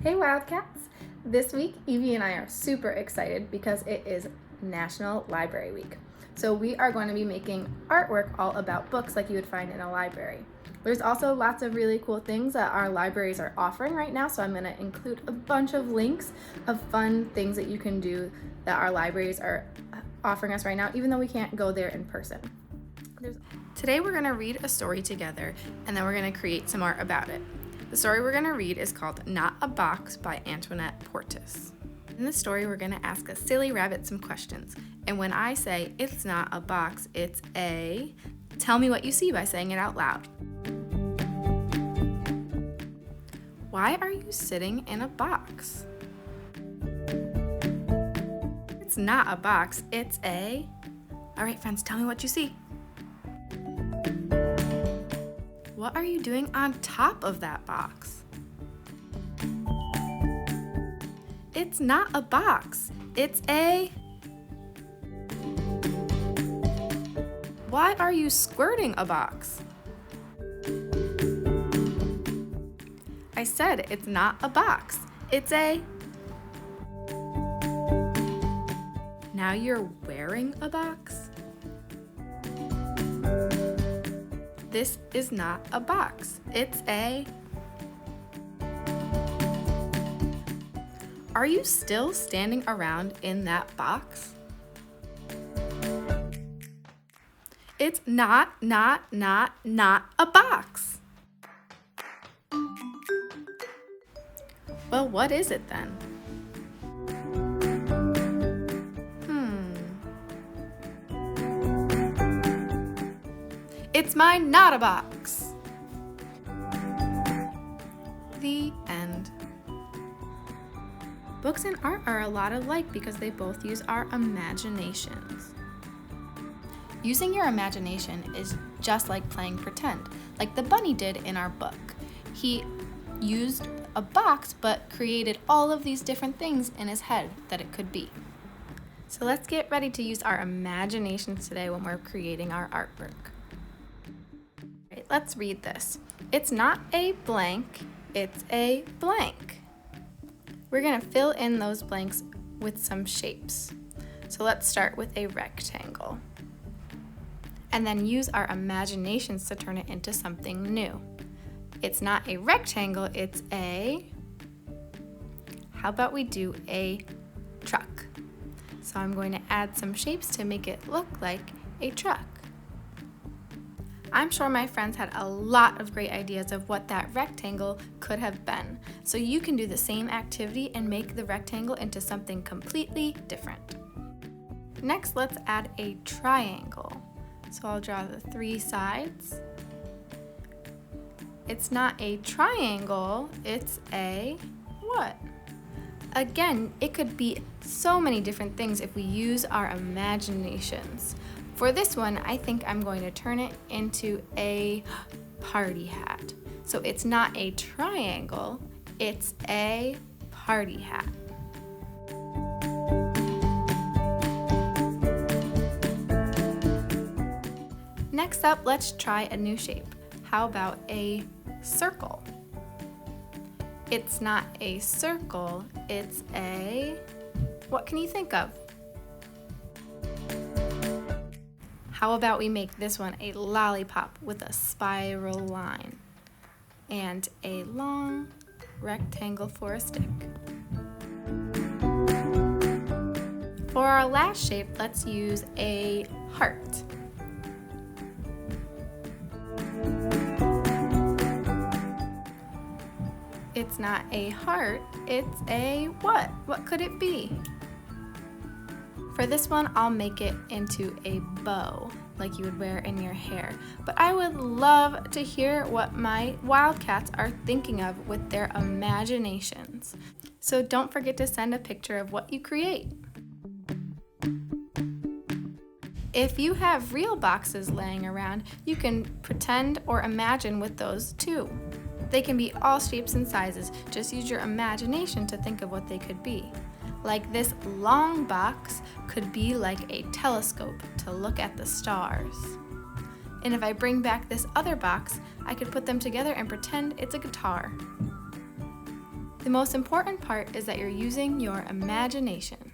Hey Wildcats! This week, Evie and I are super excited because it is National Library Week. So we are going to be making artwork all about books like you would find in a library. There's also lots of really cool things that our libraries are offering right now, so I'm going to include a bunch of links of fun things that you can do that our libraries are offering us right now, even though we can't go there in person. Today we're going to read a story together, and then we're going to create some art about it. The story we're going to read is called Not a Box by Antoinette Portis. In the story, we're going to ask a silly rabbit some questions. And when I say, it's not a box, it's a... Tell me what you see by saying it out loud. Why are you sitting in a box? It's not a box, it's a... All right, friends, tell me what you see. What are you doing on top of that box? It's not a box, it's a... Why are you squirting a box? I said it's not a box, it's a... Now you're wearing a box? This is not a box, it's a... Are you still standing around in that box? It's not a box. Well, what is it then? It's my not a box. The end. Books and art are a lot alike because they both use our imaginations. Using your imagination is just like playing pretend, like the bunny did in our book. He used a box but created all of these different things in his head that it could be. So let's get ready to use our imaginations today when we're creating our artwork. Let's read this. It's not a blank, it's a blank. We're going to fill in those blanks with some shapes. So let's start with a rectangle. And then use our imaginations to turn it into something new. It's not a rectangle, it's a... How about we do a truck? So I'm going to add some shapes to make it look like a truck. I'm sure my friends had a lot of great ideas of what that rectangle could have been. So you can do the same activity and make the rectangle into something completely different. Next, let's add a triangle. So I'll draw the three sides. It's not a triangle, it's a what? Again, it could be so many different things if we use our imaginations. For this one, I think I'm going to turn it into a party hat. So it's not a triangle, it's a party hat. Next up, let's try a new shape. How about a circle? It's not a circle, it's a... What can you think of? How about we make this one a lollipop with a spiral line and a long rectangle for a stick. For our last shape, let's use a heart. It's not a heart, it's a what? What could it be? For this one, I'll make it into a bow, like you would wear in your hair. But I would love to hear what my Wildcats are thinking of with their imaginations. So don't forget to send a picture of what you create. If you have real boxes laying around, you can pretend or imagine with those too. They can be all shapes and sizes. Just use your imagination to think of what they could be. Like this long box could be like a telescope to look at the stars. And if I bring back this other box, I could put them together and pretend it's a guitar. The most important part is that you're using your imagination.